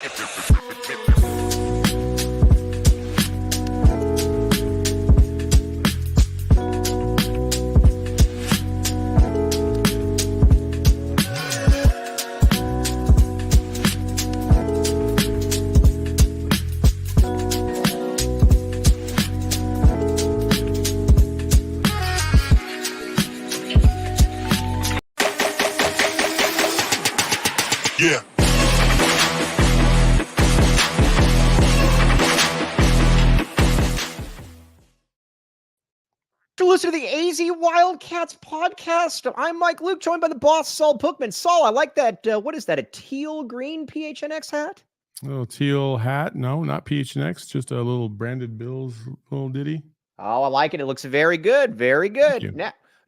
Yeah. To listen to the AZ Wildcats podcast, I'm Mike Luke, joined by the boss, Saul Bookman. Saul, I like that. What is that, a teal green PHNX hat? A little teal hat. No, not PHNX, just a little branded Bills little ditty. Oh, I like it. It looks very good. Very good.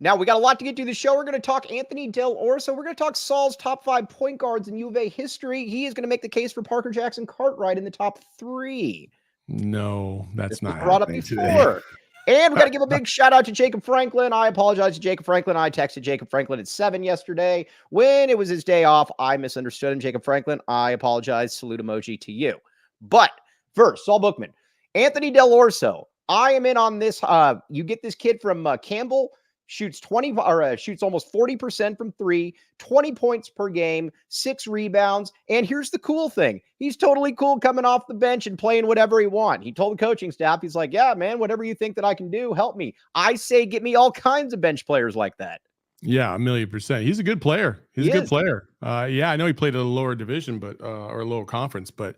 Now we got a lot to get to the show. We're going to talk Anthony Dell'Orso. We're going to talk Saul's top 5 point guards in U of A history. He is going to make the case for Parker Jackson Cartwright in the top 3. No, that's this not brought up before. And we got to give a big shout out to Jacob Franklin. I apologize to Jacob Franklin. I texted Jacob Franklin at 7 yesterday when it was his day off. I misunderstood him. Jacob Franklin, I apologize. Salute emoji to you. But first, Saul Bookman, Anthony Dell'Orso. I am in on this. You get this kid from Campbell. Shoots almost 40% from 3, 20 points per game, 6 rebounds. And here's the cool thing. He's totally cool coming off the bench and playing whatever he wants. He told the coaching staff, he's like, yeah, man, whatever you think that I can do, help me. I say, get me all kinds of bench players like that. Yeah, 1,000,000%. He's a good player. He's a good player. Yeah, I know he played at a lower division, but or a lower conference, but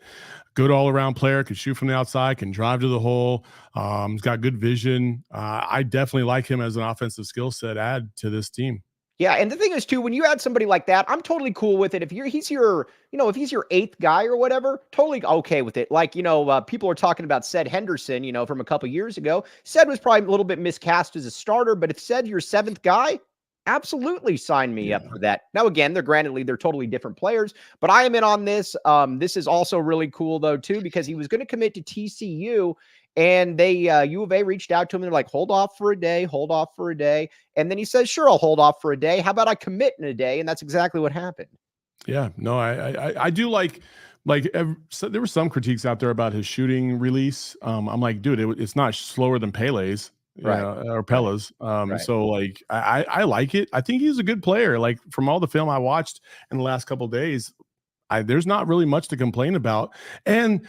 good all-around player. Can shoot from the outside, can drive to the hole. He's got good vision. I definitely like him as an offensive skill set add to this team. Yeah, and the thing is too, when you add somebody like that, I'm totally cool with it. If he's your 8th guy or whatever, totally okay with it. Like, people are talking about Ced Henderson, from a couple years ago. Ced was probably a little bit miscast as a starter, but if Ced your 7th guy, absolutely sign me up for that. Now, again, they're totally different players, but I am in on this. This is also really cool though, too, because he was going to commit to TCU and U of A reached out to him and they're like, hold off for a day. And then he says, sure, I'll hold off for a day. How about I commit in a day? And that's exactly what happened. Yeah, no, I do so there were some critiques out there about his shooting release. I'm like, dude, it's not slower than Pele's. Right. Or Pella's. Right. So like, I like it. I think he's a good player. Like from all the film I watched in the last couple of days, there's not really much to complain about. And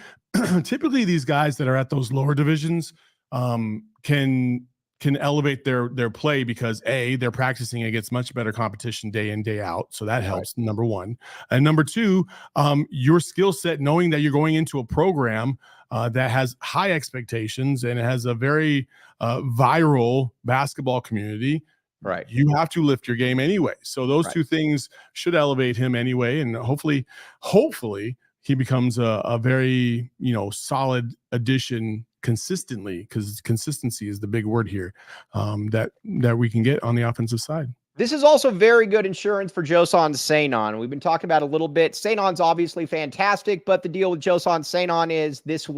typically these guys that are at those lower divisions can elevate their play because they're practicing against much better competition day in, day out. So that helps, number one. And number two, your skill set, knowing that you're going into a program that has high expectations and it has a very viral basketball community. Right. You have to lift your game anyway. So those two things should elevate him anyway. And hopefully he becomes a very, solid addition consistently, because consistency is the big word here, that we can get on the offensive side. This is also very good insurance for Joson Seinon. We've been talking about it a little bit. Seinon's obviously fantastic, but the deal with Joson Seinon is this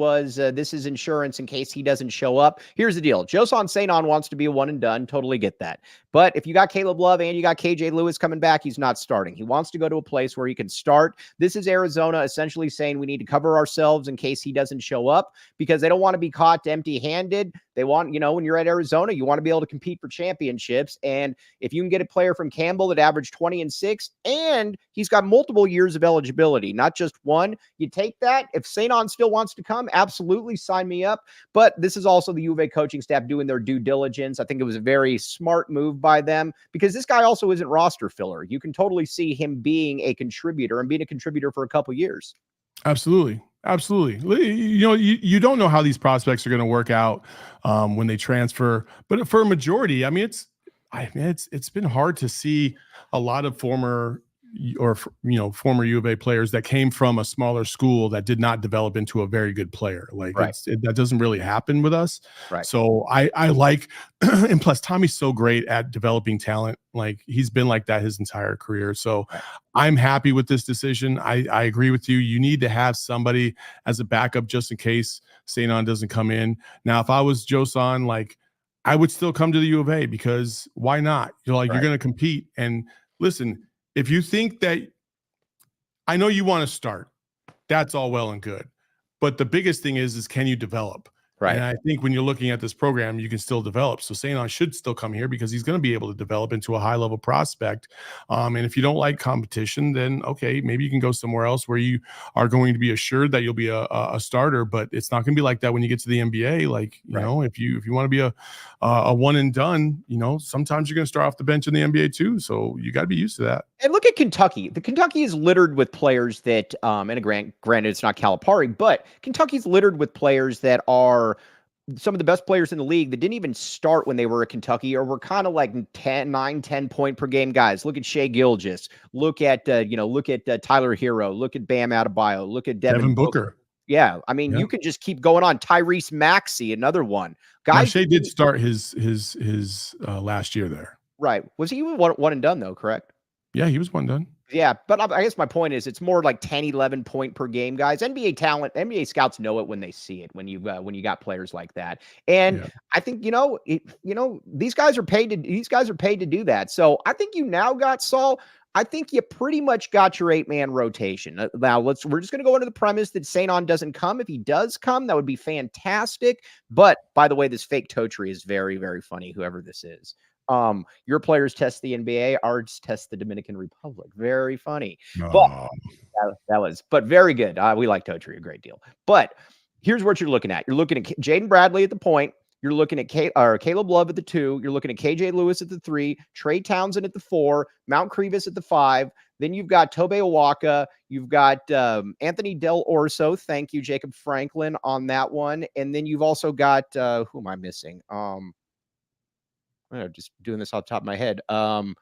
is insurance in case he doesn't show up. Here's the deal. Joson Seinon wants to be a one and done. Totally get that. But if you got Caleb Love and you got KJ Lewis coming back, he's not starting. He wants to go to a place where he can start. This is Arizona essentially saying we need to cover ourselves in case he doesn't show up, because they don't want to be caught empty-handed. They want, when you're at Arizona, you want to be able to compete for championships. And if you can get a player from Campbell that averaged 20 and 6, and he's got multiple years of eligibility, not just one, you take that. If Seinon still wants to come, absolutely sign me up. But this is also the U of A coaching staff doing their due diligence. I think it was a very smart move by them, because this guy also isn't roster filler. You can totally see him being a contributor and being a contributor for a couple years. Absolutely. You don't know how these prospects are going to work out when they transfer, but for a majority, it's been hard to see a lot of former U of A players that came from a smaller school that did not develop into a very good player. That doesn't really happen with us. Right. So I like, and plus Tommy's so great at developing talent. Like he's been like that his entire career. So I'm happy with this decision. I agree with you. You need to have somebody as a backup just in case Seinon doesn't come in. Now, if I was Joson, I would still come to the U of A, because why not? You're going to compete. And listen, if you think that, I know you want to start, that's all well and good. But the biggest thing is can you develop? Right. And I think when you're looking at this program, you can still develop. So St. should still come here because he's going to be able to develop into a high level prospect. And if you don't like competition, then okay, maybe you can go somewhere else where you are going to be assured that you'll be a starter. But it's not going to be like that when you get to the NBA. Like you know, if you want to be a one and done, you know, sometimes you're going to start off the bench in the NBA too. So you got to be used to that. And look at Kentucky. The Kentucky is littered with players that, and granted, it's not Calipari, but Kentucky's littered with players that are some of the best players in the league that didn't even start when they were at Kentucky or were kind of like 10 point per game guys. Look at Shea Gilgeous. Look at, Tyler Hero. Look at Bam Adebayo. Look at Devin Booker. Yeah. I mean, you can just keep going on. Tyrese Maxey, another one. Guys, Shea did start his last year there. Right. Was he one and done though, correct? Yeah, he was one done. Yeah, but I guess my point is it's more like 10, 11 point per game guys. NBA talent, NBA scouts know it when they see it, when you got players like that. And I think, these guys are paid to do that. So I think you now got Saul. I think you pretty much got your 8-man rotation. Now we're just going to go into the premise that St. doesn't come. If he does come, that would be fantastic. But by the way, this fake Totri is very, very funny, whoever this is. Your players test the NBA, ours test the Dominican Republic. Very funny. But that was very good. We like Totri a great deal. But here's what you're looking at. You're looking at Jaden Bradley at the point. You're looking at Caleb Love at the 2. You're looking at KJ Lewis at the 3. Trey Townsend at the 4. Mount Crevis at the 5. Then you've got Tobe Awaka. You've got Anthony Dell'Orso. Thank you, Jacob Franklin, on that one. And then you've also got who am I missing? Just doing this off the top of my head. Carter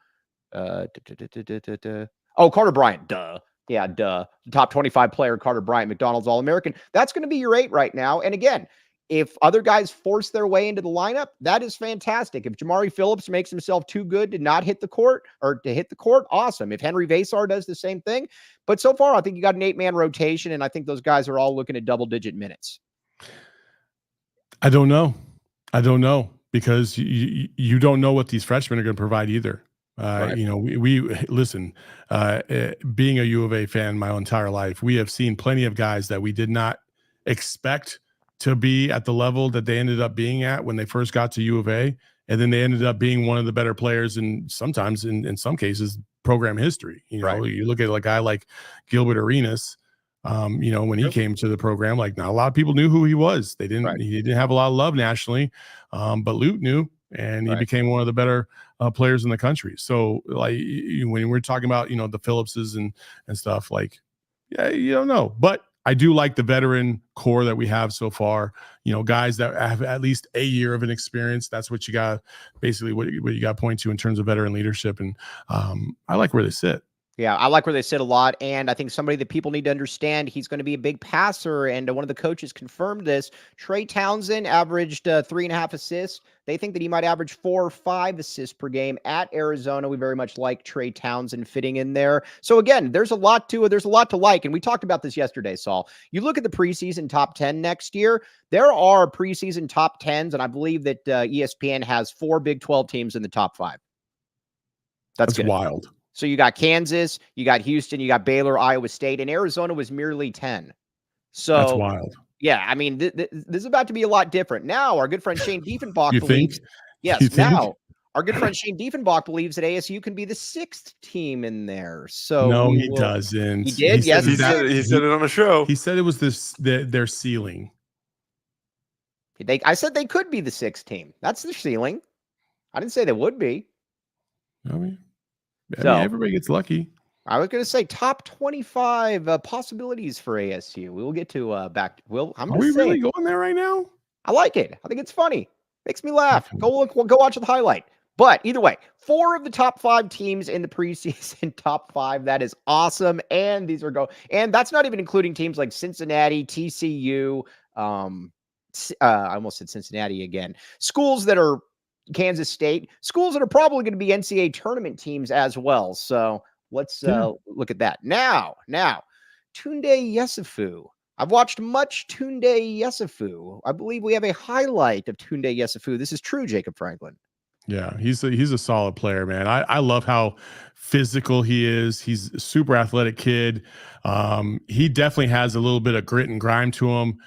Bryant. Duh. Yeah, duh. Top 25 player, Carter Bryant, McDonald's All-American. That's going to be your 8 right now. And again, if other guys force their way into the lineup, that is fantastic. If Jamari Phillips makes himself too good to not hit the court or to hit the court, awesome. If Henry Vasar does the same thing. But so far, I think you got an 8-man rotation, and I think those guys are all looking at double-digit minutes. I don't know. Because you don't know what these freshmen are going to provide either. We listen, being a U of A fan my entire life, we have seen plenty of guys that we did not expect to be at the level that they ended up being at when they first got to U of A. And then they ended up being one of the better players in sometimes in some cases program history. You look at a guy like Gilbert Arenas, when he came to the program, like not a lot of people knew who he was. He didn't have a lot of love nationally, but Lute knew, and he became one of the better players in the country. So like when we're talking about, the Phillipses and stuff, like, you don't know, but I do like the veteran core that we have so far, guys that have at least a year of an experience. That's what you got, basically what you got to point to in terms of veteran leadership. And I like where they sit. Yeah, I like where they sit a lot, and I think somebody that people need to understand, he's going to be a big passer, and one of the coaches confirmed this. Trey Townsend averaged 3.5 assists. They think that he might average 4 or 5 assists per game at Arizona. We very much like Trey Townsend fitting in there. So again, there's a lot to like, and we talked about this yesterday, Saul. You look at the preseason top 10 next year, there are preseason top 10s, and I believe that ESPN has 4 Big 12 teams in the top 5. That's wild. So you got Kansas, you got Houston, you got Baylor, Iowa State, and Arizona was merely 10. So that's wild. Yeah, I mean, this is about to be a lot different. Now, our good friend Shane Diefenbach believes. Our good friend Shane Diefenbach believes that ASU can be the 6th team in there. So no, he doesn't. He did. Yes, he said it on the show. He said it was their ceiling. I said they could be the 6th team. That's their ceiling. I didn't say they would be. I mean, everybody gets lucky. I was going to say top 25 possibilities for ASU. We will get to back. Are we really going there right now? I like it. I think it's funny. Makes me laugh. Go watch the highlight. But either way, 4 of the top 5 teams in the preseason top 5. That is awesome. And and that's not even including teams like Cincinnati, TCU. I almost said Cincinnati again. Schools that are Kansas State, schools that are probably going to be NCAA tournament teams as well. So let's look at that. Now, Tounde Yessoufou. I've watched much Tounde Yessoufou. I believe we have a highlight of Tounde Yessoufou. This is true, Jacob Franklin. Yeah, he's a solid player, man. I love how physical he is. He's a super athletic kid. He definitely has a little bit of grit and grime to him.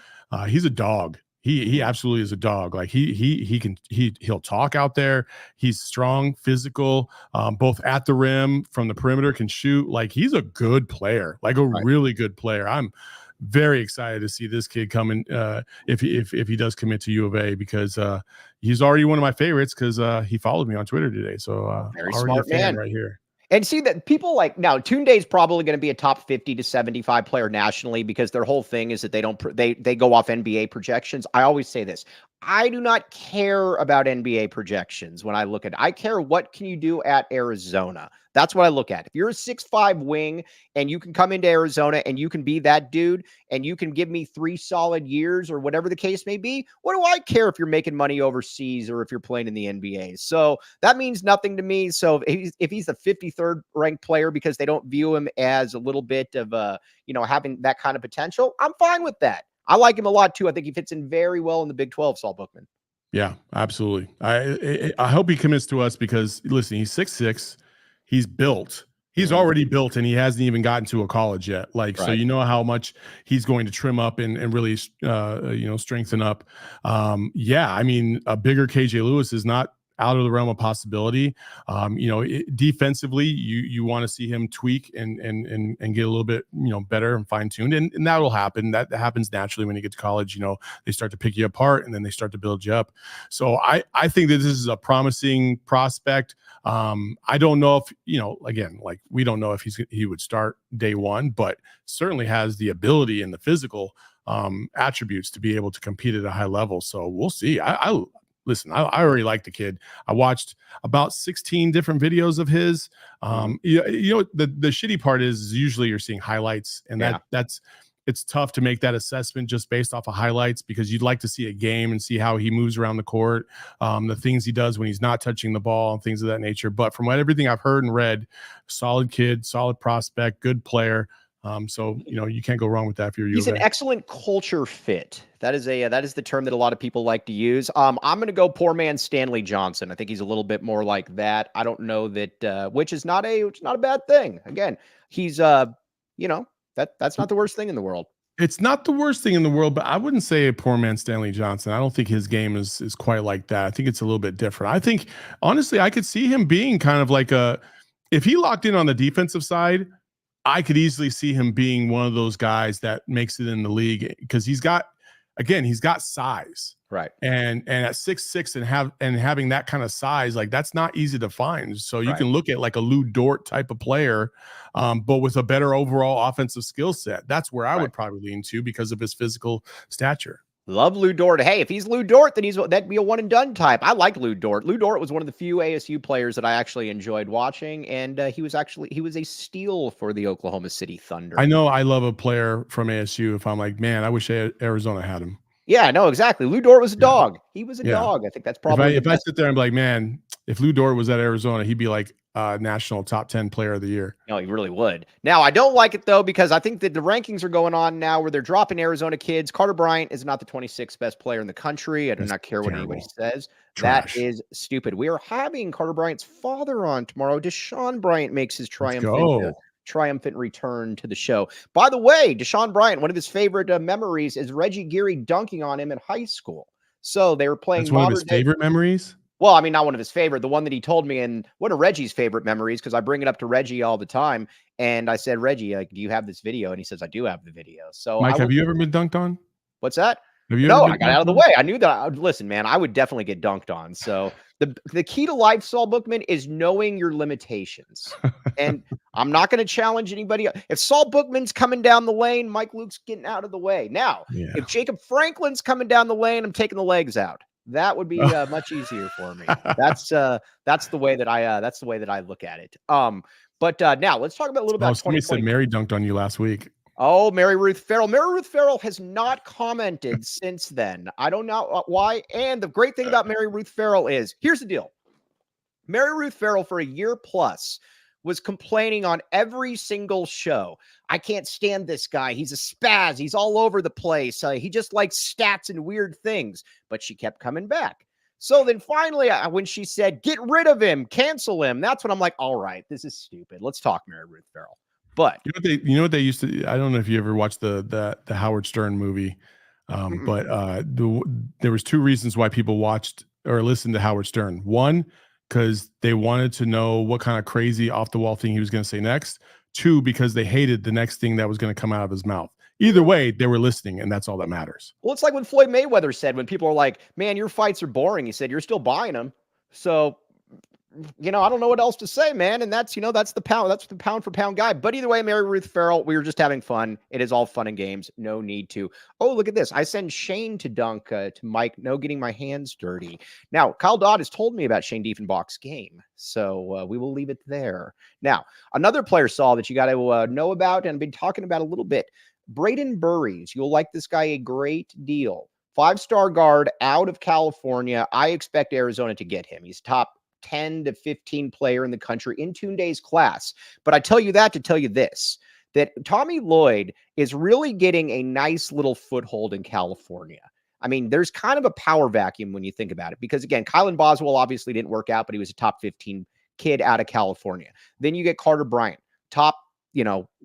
He's a dog. He absolutely is a dog. Like he'll talk out there. He's strong, physical, both at the rim, from the perimeter, can shoot. Like he's a good player, like a really good player. I'm very excited to see this kid coming if he does commit to U of A, because he's already one of my favorites, because he followed me on Twitter today. So Very already smart a fan man right here. And see that people like now Tounde is probably going to be a top 50 to 75 player nationally, because their whole thing is that they go off NBA projections. I always say this. I do not care about NBA projections when I look at it. I care what can you do at Arizona. That's what I look at. If you're a 6'5" wing and you can come into Arizona and you can be that dude and you can give me 3 solid years or whatever the case may be, what do I care if you're making money overseas or if you're playing in the NBA? So that means nothing to me. So if he's the 53rd ranked player because they don't view him as a little bit of having that kind of potential, I'm fine with that. I like him a lot too. I think he fits in very well in the Big 12, Saul Bookman. Yeah, absolutely. I hope he commits to us, because listen, he's 6'6", he's built. He's already built, and he hasn't even gotten to a college yet. Like, so you know how much he's going to trim up and really, strengthen up. Yeah, I mean, a bigger KJ Lewis is not out of the realm of possibility. Defensively, you want to see him tweak and get a little bit, better and fine tuned, and that will happen. That happens naturally when you get to college. They start to pick you apart and then they start to build you up. So I think that this is a promising prospect. I don't know if, again, like we don't know if he would start day one, but certainly has the ability and the physical attributes to be able to compete at a high level. So we'll see. Listen, I already like the kid. I watched about 16 different videos of his. The shitty part is usually you're seeing highlights, and it's tough to make that assessment just based off of highlights, because you'd like to see a game and see how he moves around the court, the things he does when he's not touching the ball and things of that nature. But from everything I've heard and read, solid kid, solid prospect, good player. So you can't go wrong with that if you're He's an excellent culture fit. That is the term that a lot of people like to use. I'm going to go poor man Stanley Johnson. I think he's a little bit more like that. I don't know that, which is not a bad thing. Again, he's that's not the worst thing in the world. It's not the worst thing in the world, but I wouldn't say a poor man Stanley Johnson. I don't think his game is quite like that. I think it's a little bit different. I think, honestly, I could see him being kind of like if he locked in on the defensive side, I could easily see him being one of those guys that makes it in the league, because he's got size, right? And at 6'6" and having that kind of size, like that's not easy to find. So you can look at like a Lou Dort type of player, but with a better overall offensive skill set. That's where I would probably lean to, because of his physical stature. Love Lou Dort. Hey, if he's Lou Dort, then that'd be a one and done type. I like Lou Dort. Lou Dort was one of the few ASU players that I actually enjoyed watching, and he was a steal for the Oklahoma City Thunder. I know I love a player from ASU. If I'm like, man, I wish Arizona had him. Yeah, no, exactly. Lou Dort was a dog. He was a dog. I think that's probably if I sit there and be like, man, if Lou Dort was at Arizona, he'd be like national top 10 player of the year. No, he really would. Now, I don't like it, though, because I think that the rankings are going on now where they're dropping Arizona kids. Carter Bryant is not the 26th best player in the country. I do not care what anybody says. Trash. That is stupid. We are having Carter Bryant's father on tomorrow. Deshaun Bryant makes his triumphant return to the show. By the way, Deshaun Bryant, one of his favorite memories is Reggie Geary dunking on him in high school. So they were playing. That's one of his favorite memories? Well, I mean, not one of his favorite, the one that he told me, and one of Reggie's favorite memories, because I bring it up to Reggie all the time. And I said, Reggie, like, do you have this video? And he says, I do have the video. So Mike, have you ever been dunked on? What's that? No, I got out of the way. I knew that. Listen, man, I would definitely get dunked on. So the key to life, Saul Bookman, is knowing your limitations. And I'm not going to challenge anybody. If Saul Bookman's coming down the lane, Mike Luke's getting out of the way. Now, if Jacob Franklin's coming down the lane, I'm taking the legs out. That would be much easier for me. That's the way that I look at it. But now let's talk about a little about. Somebody said Mary dunked on you last week. Oh, Mary Ruth Farrell. Mary Ruth Farrell has not commented since then. I don't know why. And the great thing about Mary Ruth Farrell is, here's the deal. Mary Ruth Farrell, for a year plus, was complaining on every single show. I can't stand this guy. He's a spaz. He's all over the place. He just likes stats and weird things. But she kept coming back. So then finally, when she said, get rid of him, cancel him, that's when I'm like, all right, this is stupid. Let's talk Mary Ruth Farrell. But you know what they used to, I don't know if you ever watched the Howard Stern movie. There was two reasons why people watched or listened to Howard Stern. One, because they wanted to know what kind of crazy off the wall thing he was going to say next. Two, because they hated the next thing that was going to come out of his mouth. Either way, they were listening, and that's all that matters. Well, it's like when Floyd Mayweather said, when people are like, man, your fights are boring, he said, you're still buying them. So, I don't know what else to say, man. And that's the pound for pound guy. But either way, Mary Ruth Farrell, we were just having fun. It is all fun and games. No need to. Oh, look at this. I send Shane to dunk to Mike. No getting my hands dirty. Now, Kyle Dodd has told me about Shane Diefenbach's game. So we will leave it there. Now, another player, Saul, that you got to know about and been talking about a little bit. Brayden Burries. You'll like this guy a great deal. 5-star guard out of California. I expect Arizona to get him. He's top 10 to 15 player in the country in Tounde's class. But I tell you that to tell you this, that Tommy Lloyd is really getting a nice little foothold in California. I mean, there's kind of a power vacuum when you think about it, because again, Kylan Boswell obviously didn't work out, but he was a top 15 kid out of California. Then you get Carter Bryant, top,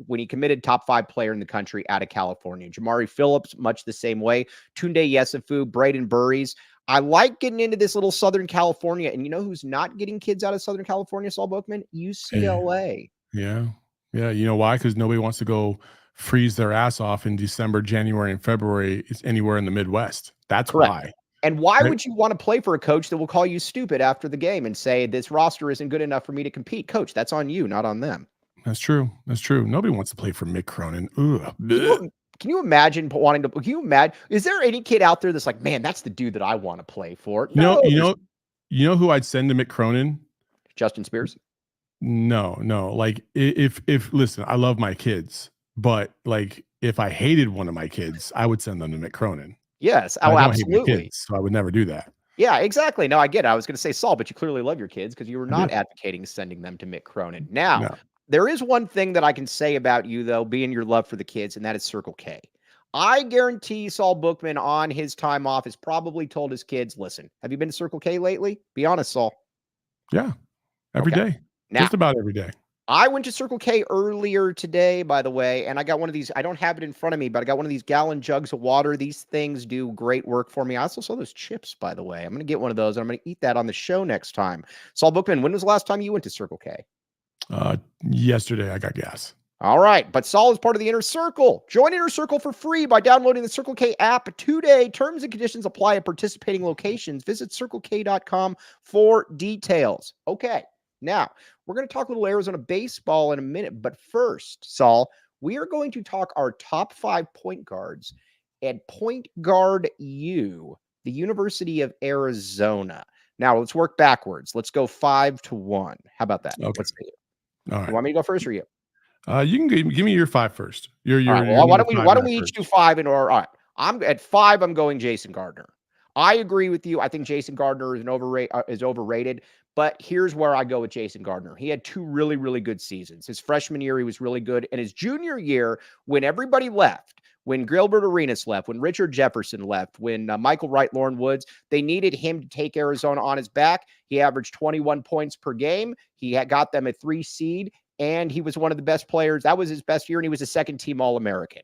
when he committed, top 5 player in the country out of California. Jamari Phillips, much the same way. Tounde Yessoufou, Brayden Burries. I like getting into this little Southern California. And you know who's not getting kids out of Southern California, Saul Bookman? UCLA. Yeah. You know why? Because nobody wants to go freeze their ass off in December, January, and February. It's anywhere in the Midwest. That's correct. Why. And why would you want to play for a coach that will call you stupid after the game and say, this roster isn't good enough for me to compete? Coach, that's on you, not on them. That's true. Nobody wants to play for Mick Cronin. Can you imagine wanting to? Can you imagine? Is there any kid out there that's like, man, that's the dude that I want to play for? No, you know who I'd send to Mick Cronin? Justin Spears. No. Like if listen, I love my kids, but like if I hated one of my kids, I would send them to Mick Cronin. Yes, I don't absolutely. hate my kids, so I would never do that. Yeah, exactly. No, I get it. I was going to say Saul, but you clearly love your kids because you were not advocating sending them to Mick Cronin. Now, there is one thing that I can say about you, though, being your love for the kids, and that is Circle K. I guarantee Saul Bookman on his time off has probably told his kids, listen, have you been to Circle K lately? Be honest, Saul. Yeah, every day. Now, just about every day. I went to Circle K earlier today, by the way, and I got one of these. I don't have it in front of me, but I got one of these gallon jugs of water. These things do great work for me. I also saw those chips, by the way. I'm going to get one of those, and I'm going to eat that on the show next time. Saul Bookman, when was the last time you went to Circle K? Yesterday, I got gas. All right, but Saul is part of the Inner Circle. Join Inner Circle for free by downloading the Circle K app today. Terms and conditions apply at participating locations. Visit CircleK.com for details. Okay, now we're going to talk a little Arizona baseball in a minute, but first, Saul, we are going to talk our top 5 point guards at Point Guard U, the University of Arizona. Now, let's work backwards. Let's go 5 to 1. How about that? Okay. Let's see it. All right. You want me to go first or you? You can give me your 5 first. All right, well, why don't we each do 5 in order? All right. I'm at 5. I'm going Jason Gardner. I agree with you. I think Jason Gardner is overrated. But here's where I go with Jason Gardner. He had 2 really, really good seasons. His freshman year, he was really good. And his junior year, when everybody left, when Gilbert Arenas left, when Richard Jefferson left, when Michael Wright, Lauren Woods, they needed him to take Arizona on his back. He averaged 21 points per game. He had got them a 3 seed, and he was one of the best players. That was his best year, and he was a second-team All-American.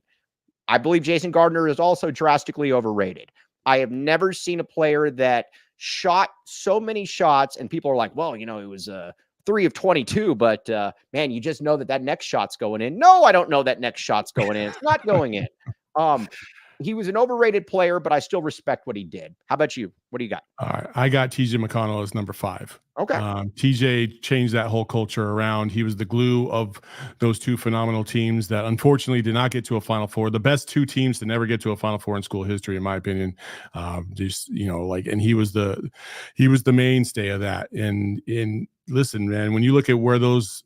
I believe Jason Gardner is also drastically overrated. I have never seen a player that shot so many shots, and people are like, well, it was 3 of 22, but man, you just know that next shot's going in. No, I don't know that next shot's going in. It's not going in. He was an overrated player, but I still respect what he did. How about you? What do you got? All right. I got TJ McConnell as number 5. Okay. TJ changed that whole culture around. He was the glue of those 2 phenomenal teams that unfortunately did not get to a Final Four. The best 2 teams to never get to a Final Four in school history, in my opinion. And he was the mainstay of that. And listen, man, when you look at where those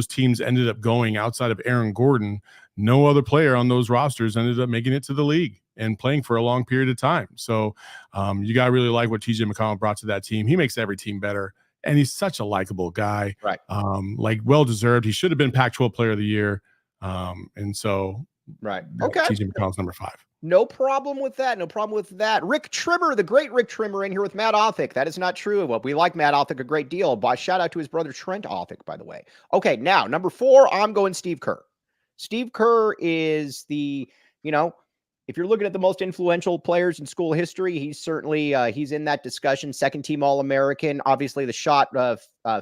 teams ended up going outside of Aaron Gordon, no other player on those rosters ended up making it to the league and playing for a long period of time. So you got to really like what TJ McConnell brought to that team. He makes every team better, and he's such a likable guy. Right. Well-deserved. He should have been Pac-12 Player of the Year. And so right. Okay. TJ McConnell's number 5. No problem with that. No problem with that. Rick Trimmer, the great Rick Trimmer, in here with Matt Othick. That is not true. Well, we like Matt Othick a great deal. But shout out to his brother Trent Othick, by the way. Okay, now number 4, I'm going Steve Kerr. Steve Kerr is the, you know, if you're looking at the most influential players in school history, he's certainly he's in that discussion. Second team All-American. Obviously, the shot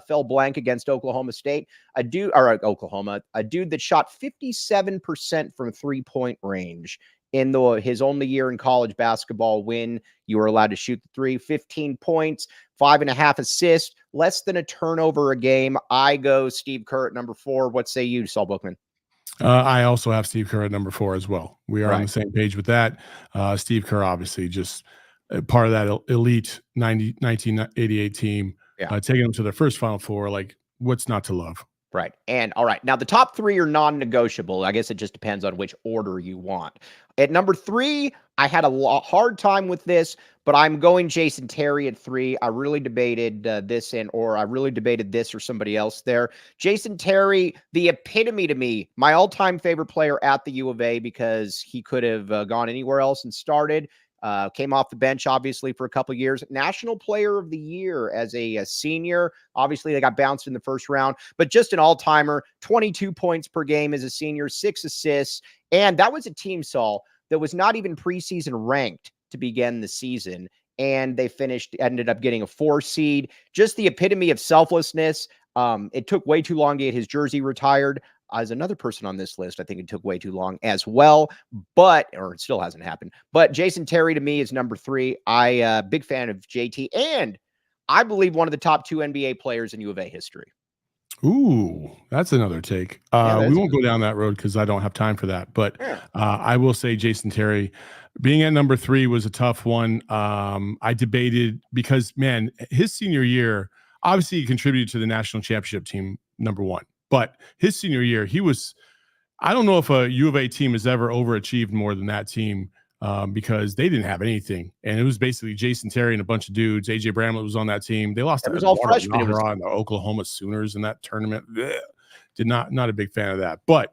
fell blank against Oklahoma State. A dude that shot 57% from 3-point range in his only year in college basketball when you were allowed to shoot the three. 15 points, 5.5 assists, less than a turnover a game. I go Steve Kerr at number 4. What say you, Saul Bookman? I also have Steve Kerr at number 4 as well. We are Right. on the same page with that. Steve Kerr, obviously, just part of that elite 1988 team, taking them to their first Final Four. Like, what's not to love? Right. And all right. Now, the top 3 are non-negotiable. I guess it just depends on which order you want. At number 3, I had a hard time with this, but I'm going Jason Terry at 3. I really debated this or somebody else there. Jason Terry, the epitome to me, my all-time favorite player at the U of A, because he could have gone anywhere else and started. Came off the bench, obviously, for a couple of years. National Player of the Year as a senior. Obviously, they got bounced in the first round, but just an all-timer. 22 points per game as a senior, 6 assists. And that was a team, Saul, that was not even preseason ranked to begin the season. And they ended up getting a 4 seed. Just the epitome of selflessness. It took way too long to get his jersey retired. As another person on this list, I think it took way too long as well, or it still hasn't happened. But Jason Terry to me is number 3. Big fan of JT, and I believe one of the top 2 NBA players in U of A history. Ooh, that's another take. We won't go down that road because I don't have time for that. But I will say Jason Terry being at number 3 was a tough one. I debated because, man, his senior year, obviously he contributed to the national championship team, number 1. But his senior year, I don't know if a U of A team has ever overachieved more than that team because they didn't have anything. And it was basically Jason Terry and a bunch of dudes. AJ Bramlett was on that team. They lost to all freshmen. It was on the Oklahoma Sooners in that tournament. Not a big fan of that. But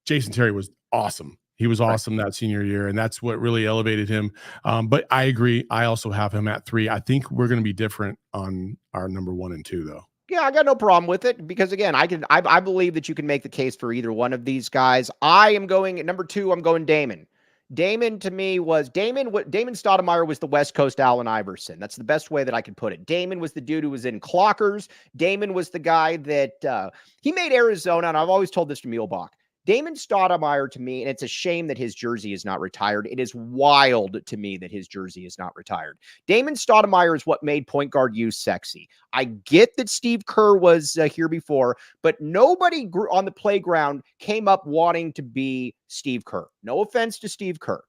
Jason Terry was awesome. He was awesome that senior year, and that's what really elevated him. But I agree. I also have him at 3. I think we're going to be different on our number 1 and 2, though. Yeah, I got no problem with it because, again, I believe that you can make the case for either one of these guys. I am going at number 2. I'm going Damon. Damon to me was Damon Stoudemire was the West Coast Allen Iverson. That's the best way that I could put it. Damon was the dude who was in Clockers. Damon was the guy that he made Arizona, and I've always told this to Muehlbach. Damon Stoudemire to me, and it's a shame that his jersey is not retired. It is wild to me that his jersey is not retired. Damon Stoudemire is what made point guard use sexy. I get that Steve Kerr was here before, but nobody on the playground came up wanting to be Steve Kerr. No offense to Steve Kerr.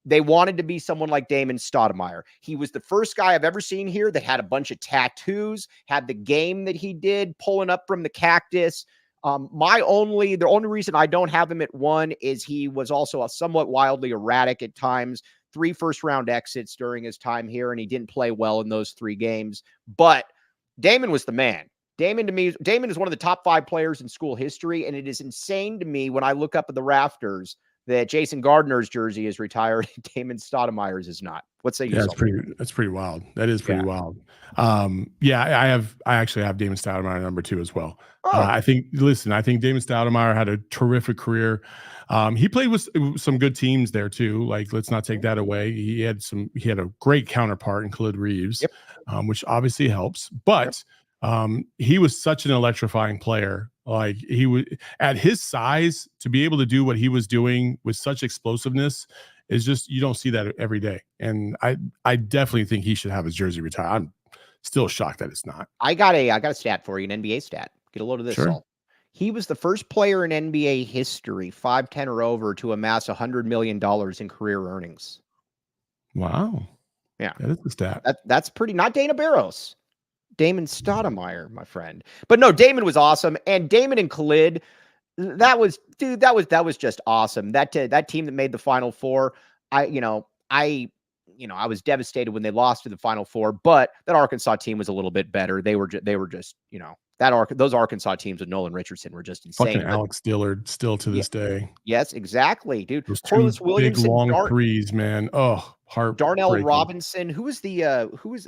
They wanted to be someone like Damon Stoudemire. He was the first guy I've ever seen here that had a bunch of tattoos, had the game that he did, pulling up from the cactus. The only reason I don't have him at 1 is he was also a somewhat wildly erratic at times. 3 first-round exits during his time here, and he didn't play well in those 3 games. But Damon was the man. Damon is one of the top 5 players in school history, and it is insane to me when I look up at the rafters that Jason Gardner's jersey is retired, Damon Stoudemire's is not. What say you? Yeah, that's pretty wild. That is pretty wild. I actually have Damon Stoudemire number 2 as well. I think Damon Stoudemire had a terrific career. He played with some good teams there too. Like, let's not take that away. He had a great counterpart in Khalid Reeves, which obviously helps. But he was such an electrifying player. Like, he would, at his size, to be able to do what he was doing with such explosiveness is just, you don't see that every day. And I definitely think he should have his jersey retired. I'm still shocked that it's not. I got a stat for you, an NBA stat. Get a load of this, Saul. He was the first player in NBA history, 5'10" or over, to amass $100 million in career earnings. Wow. Yeah. That is a stat. That's pretty, not Dana Barros. Damon Stoudemire, my friend. But no, Damon was awesome. And Damon and Khalid, that was just awesome. That team that made the Final Four, I was devastated when they lost to the Final Four, but that Arkansas team was a little bit better. They were just, those Arkansas teams with Nolan Richardson were just insane. Fucking Alex Dillard still to this day. Yes, exactly, dude. Those Corliss two Williamson, big long threes, man. Oh, Darnell heartbreaking. Robinson. Who was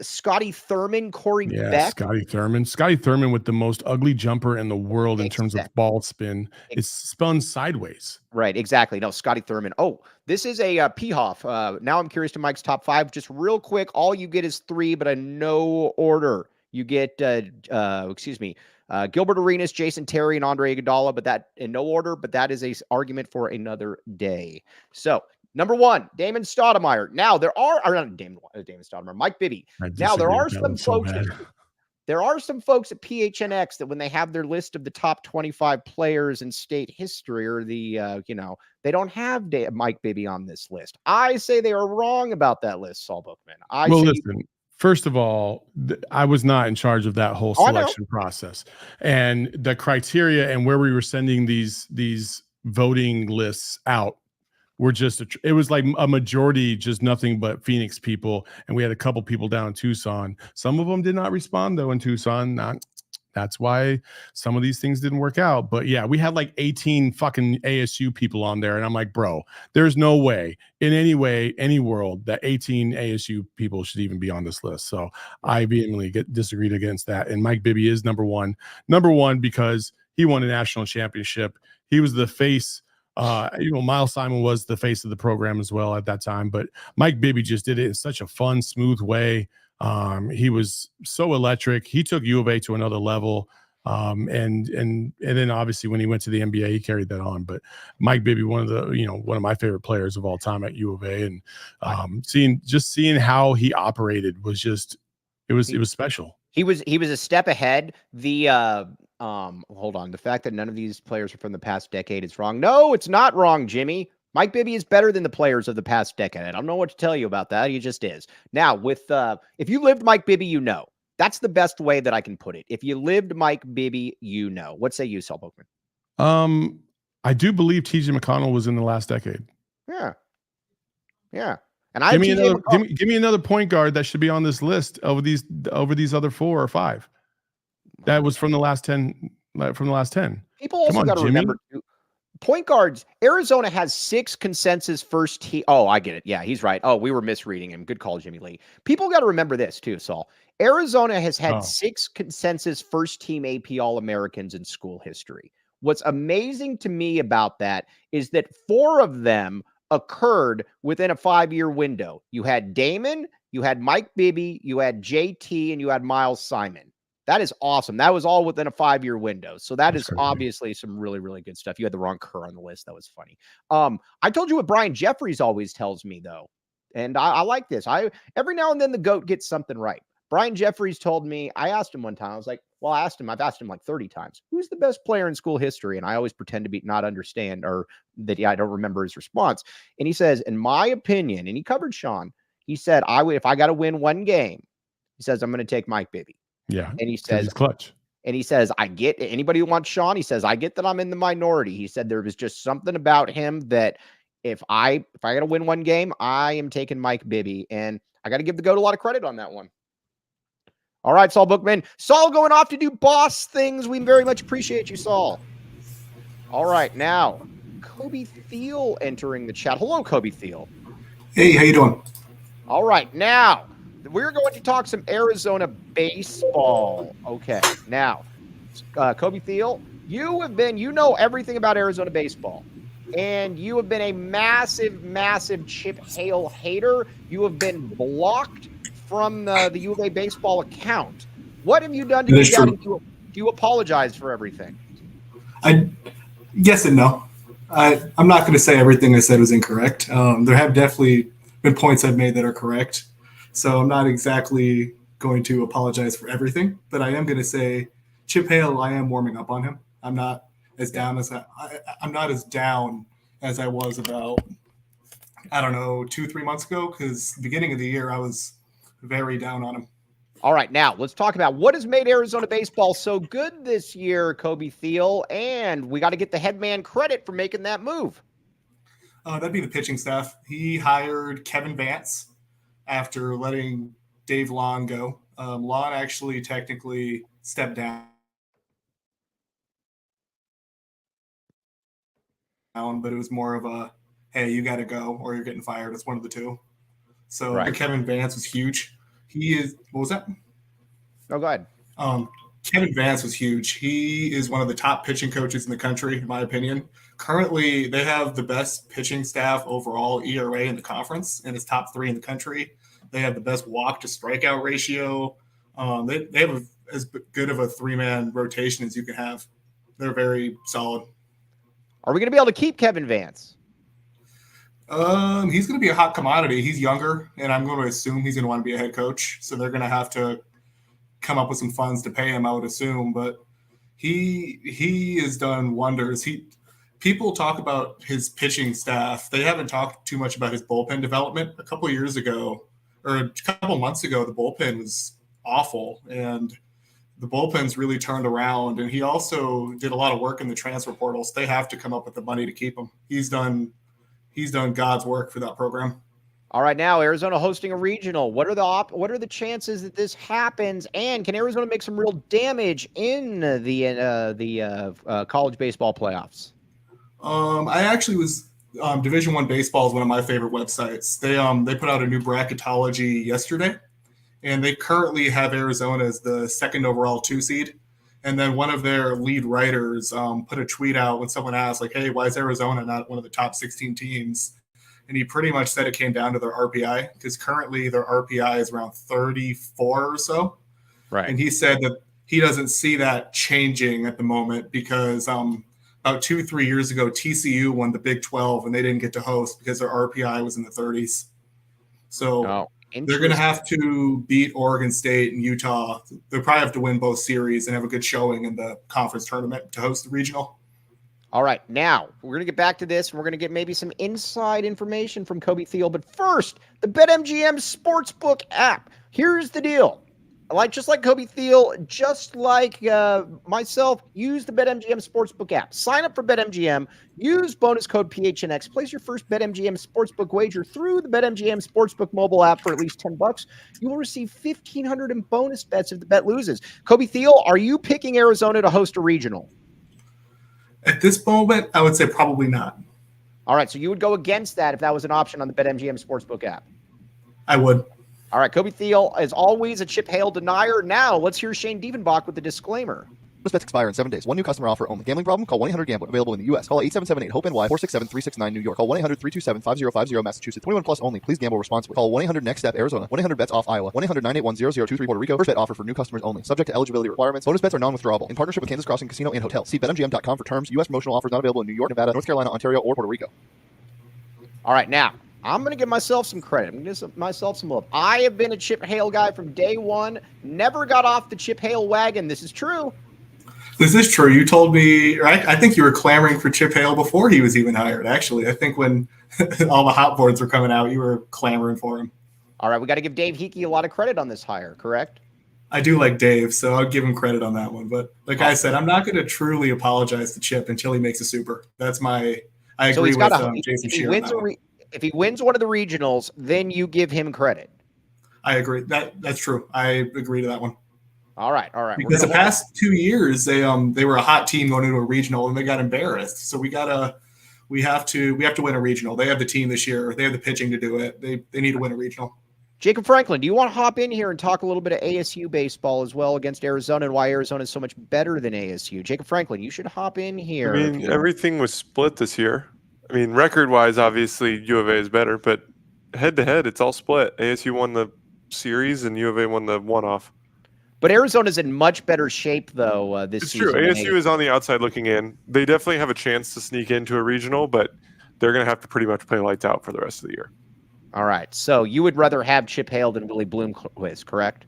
Scotty Thurman, Corey Beck? Scotty Thurman with the most ugly jumper in the world in terms of ball spin. It's spun sideways. Right, exactly. No, Scotty Thurman. Oh, this is a P-Hoff. Now I'm curious to Mike's top 5. Just real quick, all you get is 3, but in no order. You get, Gilbert Arenas, Jason Terry, and Andre Iguodala, but that in no order. But that is a argument for another day. So. Number 1, Damon Stoudemire. Now there are, or not Damon Stoudemire, Mike Bibby. Now there are some folks. There are some folks at PHNX that when they have their list of the top 25 players in state history, or they don't have Mike Bibby on this list. I say they are wrong about that list, Saul Bookman. Listen. First of all, I was not in charge of that whole selection process, and the criteria and where we were sending these voting lists out were just it was like a majority, just nothing but Phoenix people, and we had a couple people down in Tucson. Some of them did not respond though in Tucson. That's why some of these things didn't work out. But yeah, we had like 18 fucking ASU people on there, and I'm like, bro, there's no way in any world that 18 ASU people should even be on this list. So I vehemently disagreed against that. And Mike Bibby is number one because he won a national championship. He was the face. Miles Simon was the face of the program as well at that time, but Mike Bibby just did it in such a fun, smooth way. He was so electric. He took U of A to another level. And then obviously when he went to the NBA, he carried that on. But Mike Bibby, one of my favorite players of all time at U of A, and seeing how he operated was just it was special. He was a step ahead. Hold on. The fact that none of these players are from the past decade is wrong. No, it's not wrong, Jimmy. Mike Bibby is better than the players of the past decade. I don't know what to tell you about that. He just is. Now, if you lived Mike Bibby, that's the best way that I can put it. If you lived Mike Bibby, What say you, Saul Bookman? I do believe TJ McConnell was in the last decade. Yeah. And give me another point guard that should be on this list over these other 4 or 5. That was from the last 10. People also got to remember point guards. Arizona has 6 consensus first team. Oh, I get it. Yeah, he's right. Oh, we were misreading him. Good call, Jimmy Lee. People got to remember this too, Saul. Arizona has had 6 consensus first team AP All-Americans in school history. What's amazing to me about that is that 4 of them occurred within a 5-year window. You had Damon, you had Mike Bibby, you had JT, and you had Miles Simon. That is awesome. That was all within a 5-year window. So that's crazy. Obviously some really, really good stuff. You had the wrong Kerr on the list. That was funny. I told you what Brian Jeffries always tells me, though. And I like this. Every now and then the GOAT gets something right. Brian Jeffries told me, I asked him one time, I was like, well, I've asked him like 30 times, who's the best player in school history? And I always pretend to not understand, or that I don't remember his response. And he says, in my opinion, and he covered Sean, he said, if I got to win one game, he says, I'm going to take Mike Bibby. Yeah. And he says, he's clutch. And he says, I get anybody who wants Sean. He says, I get that I'm in the minority. He said, there was just something about him that if I got to win one game, I am taking Mike Bibby. And I got to give the GOAT a lot of credit on that one. All right, Saul Bookman. Saul going off to do boss things. We very much appreciate you, Saul. All right, now, Kobe Thiel entering the chat. Hello, Kobe Thiel. Hey, how you doing? All right, now, we're going to talk some Arizona baseball. Okay, now, Kobe Thiel, you know everything about Arizona baseball. And you have been a massive, massive Chip Hale hater. You have been blocked from the U of A baseball account. What have you done to get out? Do you apologize for everything? Yes and no. I'm not going to say everything I said was incorrect. There have definitely been points I've made that are correct. So I'm not exactly going to apologize for everything, but I am going to say Chip Hale, I am warming up on him. I'm not as down as I'm not as down as I was about, 2-3 months ago, because beginning of the year I was very down on him. All right, now let's talk about what has made Arizona baseball so good this year, Kobe Thiel, and we got to get the head man credit for making that move. That'd be the pitching staff. He hired Kevin Vance after letting Dave Long go. Long actually technically stepped down but it was more of a, hey, you got to go or you're getting fired. It's one of the two. So Right. Kevin Vance was huge. What was that? Oh, go ahead. Kevin Vance was huge. He is one of the top pitching coaches in the country, in my opinion. Currently, they have the best pitching staff overall ERA in the conference, and it's top 3 in the country. They have the best walk to strikeout ratio. They have as good of a 3-man rotation as you can have. They're very solid. Are we going to be able to keep Kevin Vance? He's going to be a hot commodity. He's younger, and I'm going to assume he's going to want to be a head coach. So they're going to have to come up with some funds to pay him, I would assume. But he has done wonders. People talk about his pitching staff. They haven't talked too much about his bullpen development. A couple years ago, or a couple months ago, the bullpen was awful, and the bullpen's really turned around. And he also did a lot of work in the transfer portal, so they have to come up with the money to keep him. He's done God's work for that program. All right, now Arizona hosting a regional. What are the chances that this happens? And can Arizona make some real damage in the college baseball playoffs? I actually was Division I Baseball is one of my favorite websites. They put out a new bracketology yesterday, and they currently have Arizona as the 2nd overall 2 seed. And then one of their lead writers put a tweet out when someone asked, like, hey, why is Arizona not one of the top 16 teams? And he pretty much said it came down to their RPI, because currently their RPI is around 34 or so. Right. And he said that he doesn't see that changing at the moment because about 2-3 years ago, TCU won the Big 12 and they didn't get to host because their RPI was in the 30s. So they're going to have to beat Oregon State and Utah. They'll probably have to win both series and have a good showing in the conference tournament to host the regional. All right, now we're going to get back to this. We're going to get maybe some inside information from Kobe Thiel. But first, the BetMGM Sportsbook app. Here's the deal. Just like Kobe Thiel, just like myself, use the BetMGM Sportsbook app. Sign up for BetMGM. Use bonus code PHNX. Place your first BetMGM Sportsbook wager through the BetMGM Sportsbook mobile app for at least $10. You will receive $1,500 in bonus bets if the bet loses. Kobe Thiel, are you picking Arizona to host a regional? At this moment, I would say probably not. All right, so you would go against that if that was an option on the BetMGM Sportsbook app. I would. All right, Kobe Thiel, as always, a Chip Hale denier. Now, let's hear Shane Dievenbach with the disclaimer. Most bets expire in 7 days. One new customer offer only. Gambling problem? Call 1-800-GAMBLER. Available in the U.S. Call 877-8-HOPE-NY 467-369 New York. Call 1-800-327-5050 Massachusetts. 21 plus only. Please gamble responsibly. Call 1-800-NEXT-STEP Arizona. 1-800-BETS-OFF Iowa. 1-800-981-0023 Puerto Rico. First bet offer for new customers only. Subject to eligibility requirements. Bonus bets are non-withdrawable. In partnership with Kansas Crossing Casino and Hotel. See BetMGM.com for terms. U.S. promotional offers not available in New York, Nevada, North Carolina, Ontario, or Puerto Rico. All right, now, I'm going to give myself some credit. I'm going to give myself some love. I have been a Chip Hale guy from day one. Never got off the Chip Hale wagon. This is true. This is true. You told me, right? I think you were clamoring for Chip Hale before he was even hired, actually. I think when all the hot boards were coming out, you were clamoring for him. All right, we got to give Dave Hickey a lot of credit on this hire, correct? I do like Dave, so I'll give him credit on that one. But like I said, I'm not going to truly apologize to Chip until he makes a super. That's I agree with Jason Shearer on that one. If he wins one of the regionals, then you give him credit. I agree. That's true. I agree to that one. All right. Because the past 2 years, they were a hot team going into a regional and they got embarrassed. So we have to win a regional. They have the team this year. They have the pitching to do it. They need to win a regional. Jacob Franklin, do you want to hop in here and talk a little bit of ASU baseball as well against Arizona and why Arizona is so much better than ASU? Jacob Franklin, you should hop in here. I mean, everything was split this year. I mean, record-wise, obviously, U of A is better, but head-to-head, it's all split. ASU won the series, and U of A won the one-off. But Arizona's in much better shape, though, this season. It's true. ASU is on the outside looking in. They definitely have a chance to sneak into a regional, but they're going to have to pretty much play lights out for the rest of the year. All right. So you would rather have Chip Hale than Willie Bloomquist, correct?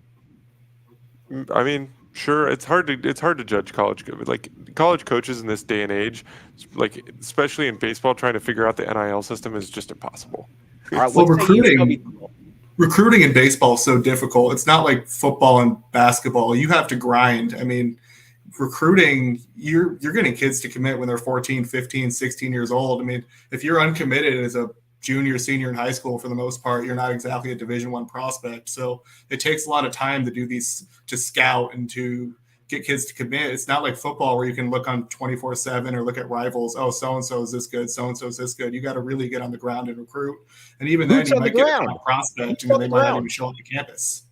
I mean, sure. It's hard to judge college coaches in this day and age, like especially in baseball, trying to figure out the NIL system is just impossible. All right. Well, recruiting in baseball is so difficult. It's not like football and basketball. You have to grind. I mean, recruiting, you're getting kids to commit when they're 14, 15, 16 years old. I mean, if you're uncommitted as a junior, senior in high school, for the most part, you're not exactly a Division I prospect. So it takes a lot of time to do these, to scout and to get kids to commit. It's not like football where you can look on 24/7 or look at rivals. Oh, so-and-so is this good. So-and-so is this good. You got to really get on the ground and recruit. And even then you might get a prospect and they might not even show up to campus.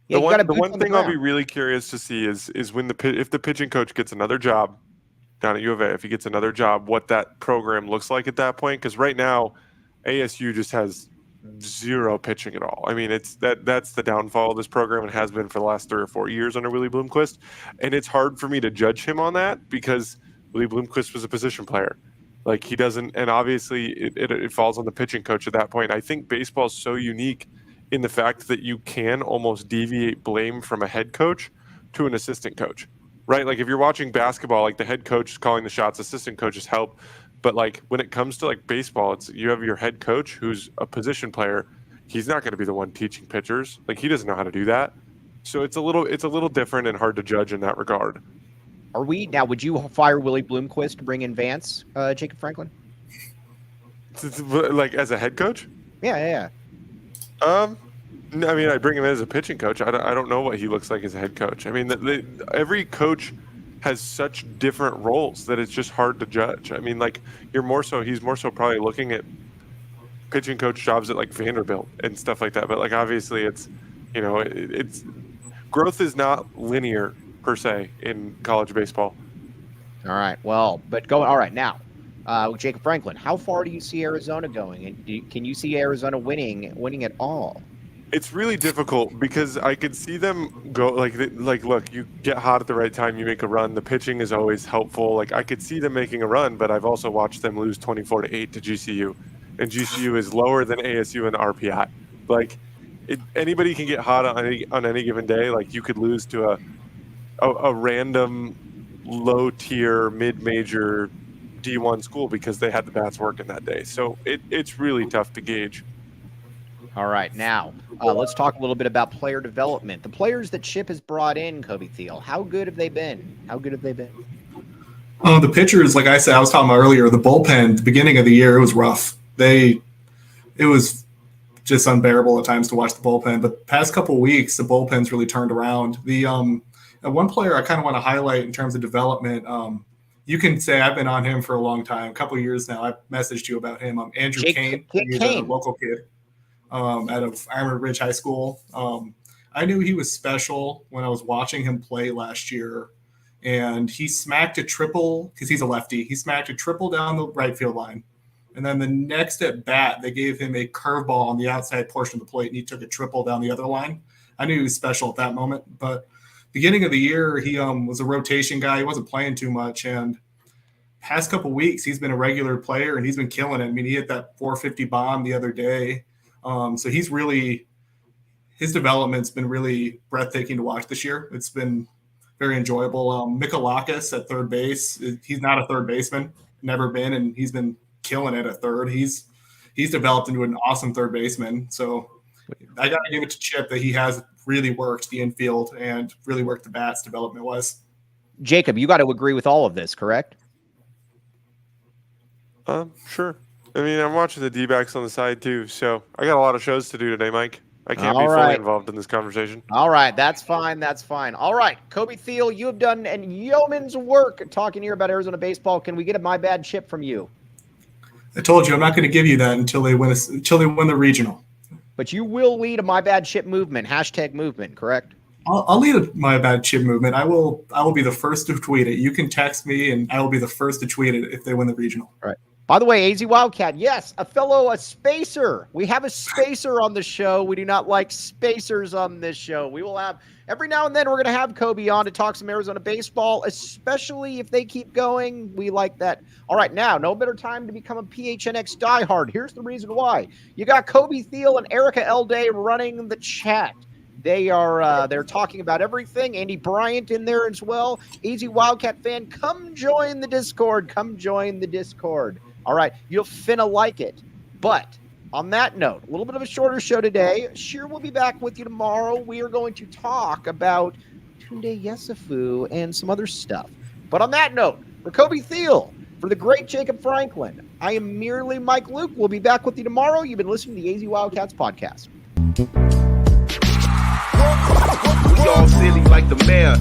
Yeah, the one thing I'll be really curious to see is when if the pitching coach gets another job down at U of A, if he gets another job, what that program looks like at that point. Because right now, ASU just has zero pitching at all. I mean, that's the downfall of this program and has been for the last 3 or 4 years under Willie Bloomquist. And it's hard for me to judge him on that because Willie Bloomquist was a position player. Like he doesn't, and obviously it falls on the pitching coach at that point. I think baseball is so unique in the fact that you can almost deviate blame from a head coach to an assistant coach, right? Like if you're watching basketball, like the head coach is calling the shots, assistant coaches help. But like when it comes to like baseball, it's you have your head coach who's a position player. He's not going to be the one teaching pitchers. Like he doesn't know how to do that. So it's a little different and hard to judge in that regard. Would you fire Willie Bloomquist to bring in Vance, Jacob Franklin? Like as a head coach? Yeah. I mean, I bring him in as a pitching coach. I don't know what he looks like as a head coach. I mean, every coach has such different roles that it's just hard to judge. I mean, like he's more so probably looking at pitching coach jobs at like Vanderbilt and stuff like that. But like obviously, it's growth is not linear per se in college baseball. All right. Well, all right now. Jacob Franklin, how far do you see Arizona going? And can you see Arizona winning at all? It's really difficult because I could see them go like look, you get hot at the right time, you make a run. The pitching is always helpful. Like I could see them making a run, but I've also watched them lose 24-8 to GCU, and GCU is lower than ASU in RPI. Like anybody can get hot on any given day. Like you could lose to a random low tier mid-major D1 school because they had the bats working that day. So it's really tough to gauge. All right, now let's talk a little bit about player development. The players that Chip has brought in, Kobe Thiel, how good have they been? The pitchers, like I said, I was talking about earlier, the bullpen, the beginning of the year, it was rough. It was just unbearable at times to watch the bullpen. But the past couple of weeks, the bullpen's really turned around. The one player I kind of want to highlight in terms of development, you can say I've been on him for a long time, a couple of years now. I've messaged you about him. Andrew Kane, he's a local kid out of Iron Ridge High School. I knew he was special when I was watching him play last year, and he smacked a triple because he's a lefty. He smacked a triple down the right field line, and then the next at bat, they gave him a curveball on the outside portion of the plate, and he took a triple down the other line. I knew he was special at that moment, but beginning of the year, he was a rotation guy. He wasn't playing too much, and past couple weeks, he's been a regular player, and he's been killing it. I mean, he hit that 450 bomb the other day. So his development's been really breathtaking to watch this year. It's been very enjoyable. Mikalakis at third base, he's not a third baseman, never been, and he's been killing it at third. He's developed into an awesome third baseman. So I got to give it to Chip that he has really worked the infield and really worked the bats development-wise. Jacob, you got to agree with all of this, correct? Sure. I mean, I'm watching the D-backs on the side too, so I got a lot of shows to do today, Mike. I can't be fully involved in this conversation. All right, that's fine. All right, Kobe Thiel, you have done an yeoman's work talking here about Arizona baseball. Can we get a my bad Chip from you? I told you I'm not going to give you that until they win the regional. But you will lead a my bad Chip movement, #movement, correct? I'll lead a my bad Chip movement. I will be the first to tweet it. You can text me, and I will be the first to tweet it if they win the regional. All right. By the way, AZ Wildcat, yes, a spacer. We have a spacer on the show. We do not like spacers on this show. We will have, every now and then, we're going to have Kobe on to talk some Arizona baseball, especially if they keep going. We like that. All right, now, no better time to become a PHNX diehard. Here's the reason why. You got Kobe Thiel and Erica Elday running the chat. They're talking about everything. Andy Bryant in there as well. AZ Wildcat fan, come join the Discord. All right, you'll finna like it. But on that note, a little bit of a shorter show today. Sure, we'll be back with you tomorrow. We are going to talk about Tounde Yessoufou and some other stuff. But on that note, for Kobe Thiel, for the great Jacob Franklin, I am merely Mike Luke. We'll be back with you tomorrow. You've been listening to the AZ Wildcats podcast. We all silly like the mayor.